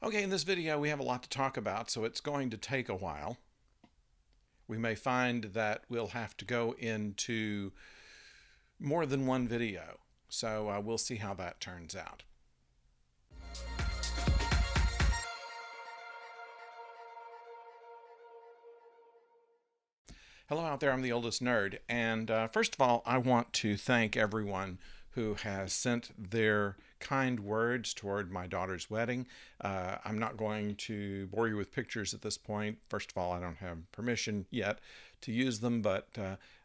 Okay, in this video we have a lot to talk about, so it's going to take a while. We may find that we'll have to go into more than one video, so we'll see how that turns out. Hello out there, I'm the oldest nerd, and first of all, I want to thank everyone who has sent their kind words toward my daughter's wedding. I'm not going to bore you with pictures at this point. First of all, I don't have permission yet to use them, but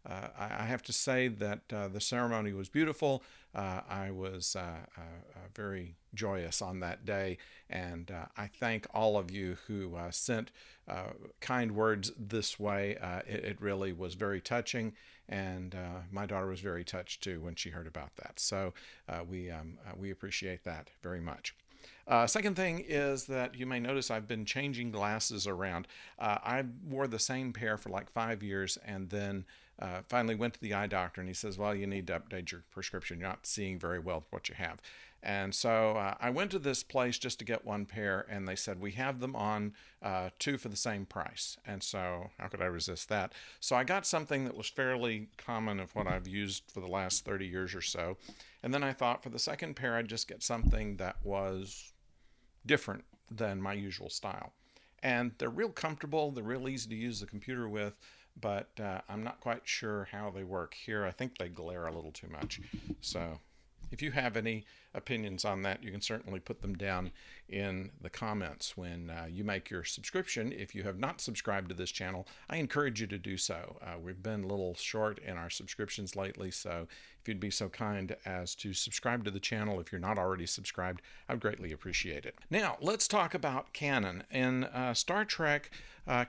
I have to say that the ceremony was beautiful. I was very joyous on that day, and I thank all of you who sent kind words this way. It really was very touching, and my daughter was very touched too when she heard about that. So we appreciate that very much. Second thing is that you may notice I've been changing glasses around. I wore the same pair for like 5 years, and then finally went to the eye doctor, and he says, well, you need to update your prescription. You're not seeing very well with what you have. And so I went to this place just to get one pair, and they said, we have them on two for the same price. And so how could I resist that? So I got something that was fairly common of what I've used for the last 30 years or so. And then I thought for the second pair, I'd just get something that was different than my usual style. And they're real comfortable. They're real easy to use the computer with, but I'm not quite sure how they work here. I think they glare a little too much. So if you have any opinions on that, you can certainly put them down in the comments when you make your subscription. If you have not subscribed to this channel, I encourage you to do so. We've been a little short in our subscriptions lately, so if you'd be so kind as to subscribe to the channel if you're not already subscribed, I'd greatly appreciate it. Now, let's talk about canon. In Star Trek,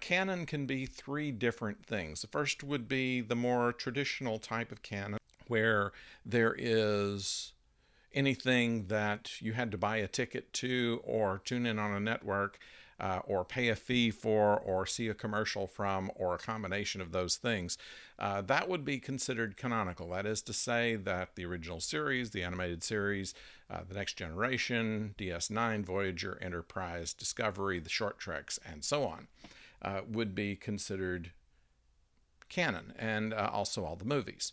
canon can be three different things. The first would be the more traditional type of canon, where there is anything that you had to buy a ticket to or tune in on a network or pay a fee for or see a commercial from, or a combination of those things. That would be considered canonical. That is to say that the original series, the animated series, The Next Generation, DS9, Voyager, Enterprise, Discovery, the short treks, and so on would be considered canon, and also all the movies.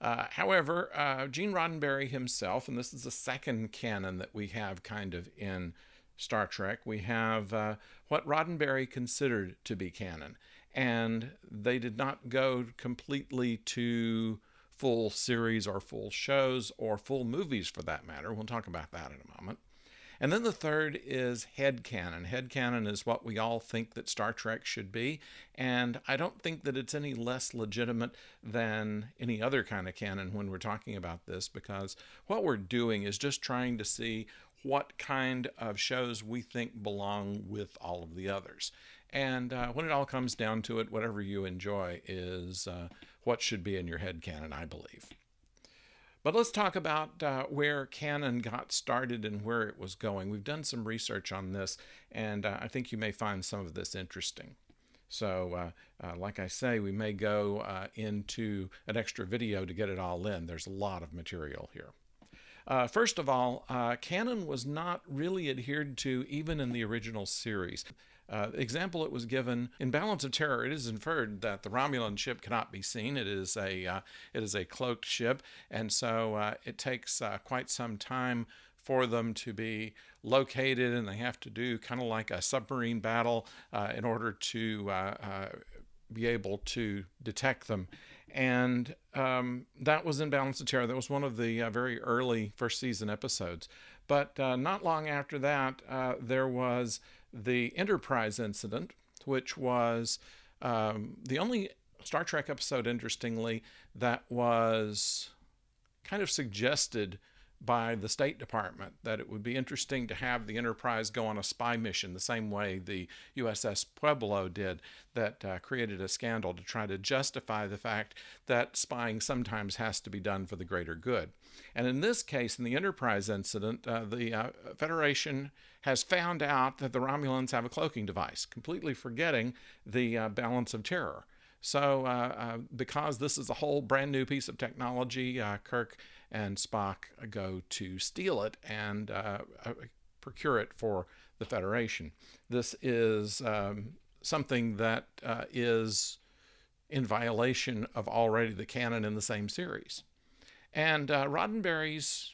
However, Gene Roddenberry himself, and this is the second canon that we have kind of in Star Trek, we have what Roddenberry considered to be canon. And they did not go completely to full series or full shows or full movies for that matter. We'll talk about that in a moment. And then the third is headcanon. Headcanon is what we all think that Star Trek should be, and I don't think that it's any less legitimate than any other kind of canon when we're talking about this, because what we're doing is just trying to see what kind of shows we think belong with all of the others. And when it all comes down to it, whatever you enjoy is what should be in your headcanon, I believe. But let's talk about where canon got started and where it was going. We've done some research on this, and I think you may find some of this interesting. So, like I say, we may go into an extra video to get it all in. There's a lot of material here. First of all, canon was not really adhered to even in the original series. Example it was given in Balance of Terror. It is inferred that the Romulan ship cannot be seen. It is a cloaked ship, and so it takes quite some time for them to be located, and they have to do kind of like a submarine battle in order to be able to detect them. And that was in Balance of Terror. That was one of the very early first season episodes. But not long after that, there was the Enterprise incident, which was the only Star Trek episode, interestingly, that was kind of suggested by the State Department, that it would be interesting to have the Enterprise go on a spy mission the same way the USS Pueblo did, that created a scandal to try to justify the fact that spying sometimes has to be done for the greater good. And in this case, in the Enterprise incident, the Federation has found out that the Romulans have a cloaking device, completely forgetting the Balance of Terror. So because this is a whole brand new piece of technology, Kirk and Spock go to steal it and procure it for the Federation. This is something that is in violation of already the canon in the same series. And Roddenberry's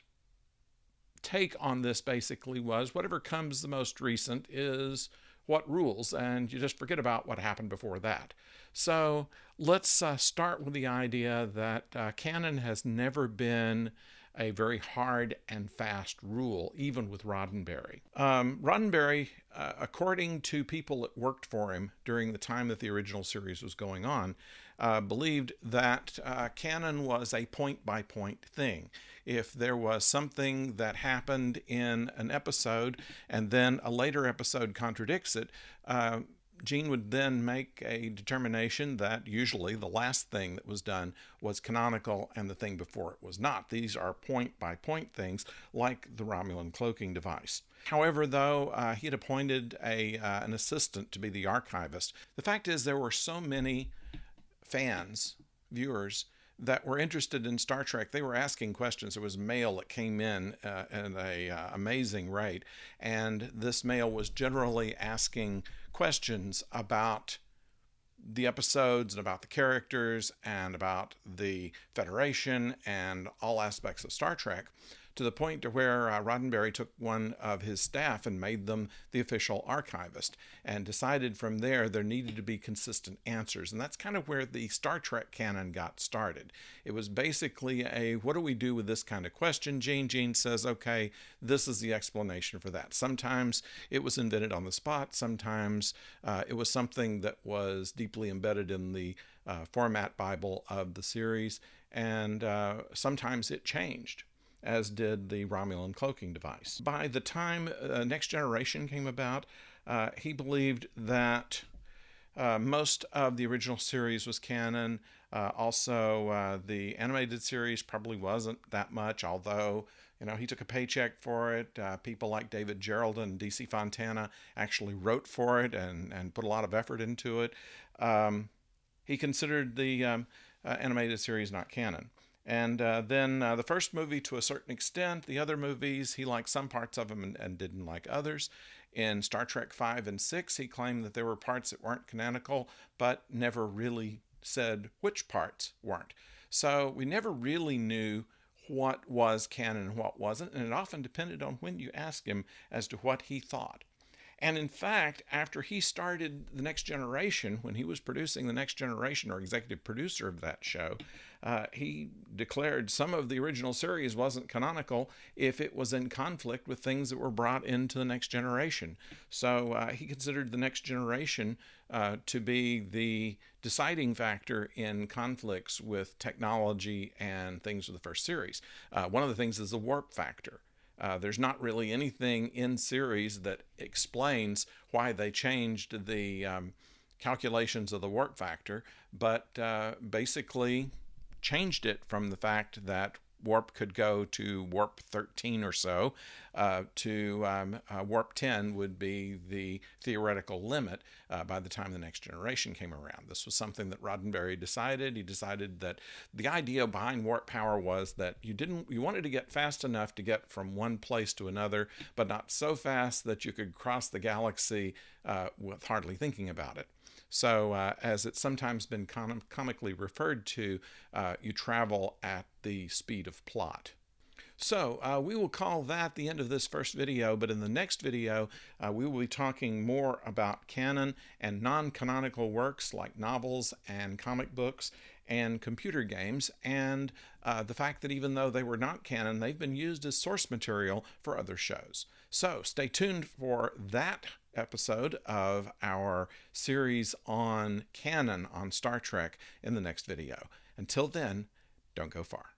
take on this basically was whatever comes the most recent is what rules, and you just forget about what happened before that. So let's start with the idea that canon has never been a very hard and fast rule, even with Roddenberry. Roddenberry, according to people that worked for him during the time that the original series was going on, believed that canon was a point-by-point thing. If there was something that happened in an episode and then a later episode contradicts it, Gene would then make a determination that usually the last thing that was done was canonical and the thing before it was not. These are point-by-point things like the Romulan cloaking device. However, though, he had appointed an assistant to be the archivist. The fact is there were so many fans, viewers, that were interested in Star Trek. They were asking questions. There was mail that came in at an amazing rate, and this mail was generally asking questions about the episodes and about the characters and about the Federation and all aspects of Star Trek, to the point to where Roddenberry took one of his staff and made them the official archivist, and decided from there needed to be consistent answers. And that's kind of where the Star Trek canon got started. It was basically what do we do with this kind of question, Gene? Gene says, okay, this is the explanation for that. Sometimes it was invented on the spot. Sometimes it was something that was deeply embedded in the format Bible of the series. And sometimes it changed, as did the Romulan cloaking device. By the time Next Generation came about, he believed that most of the original series was canon. Also, the animated series probably wasn't that much, although he took a paycheck for it. People like David Geraldine and D.C. Fontana actually wrote for it and put a lot of effort into it. He considered the animated series not canon. And then the first movie to a certain extent. The other movies, he liked some parts of them and didn't like others. In Star Trek 5 and 6, he claimed that there were parts that weren't canonical, but never really said which parts weren't. So we never really knew what was canon and what wasn't, and it often depended on when you asked him as to what he thought. And in fact, after he started The Next Generation, when he was producing The Next Generation, or executive producer of that show, he declared some of the original series wasn't canonical if it was in conflict with things that were brought into The Next Generation. So he considered The Next Generation to be the deciding factor in conflicts with technology and things of the first series. One of the things is the warp factor. There's not really anything in series that explains why they changed the calculations of the warp factor, but basically changed it from the fact that warp could go to warp 13 or so to warp 10 would be the theoretical limit by the time The Next Generation came around. This was something that Roddenberry decided. He decided that the idea behind warp power was that you wanted to get fast enough to get from one place to another, but not so fast that you could cross the galaxy with hardly thinking about it. So as it's sometimes been comically referred to, you travel at the speed of plot. So we will call that the end of this first video, but in the next video we will be talking more about canon and non-canonical works like novels and comic books and computer games, and the fact that even though they were not canon, they've been used as source material for other shows. So stay tuned for that episode of our series on canon on Star Trek in the next video. Until then, don't go far.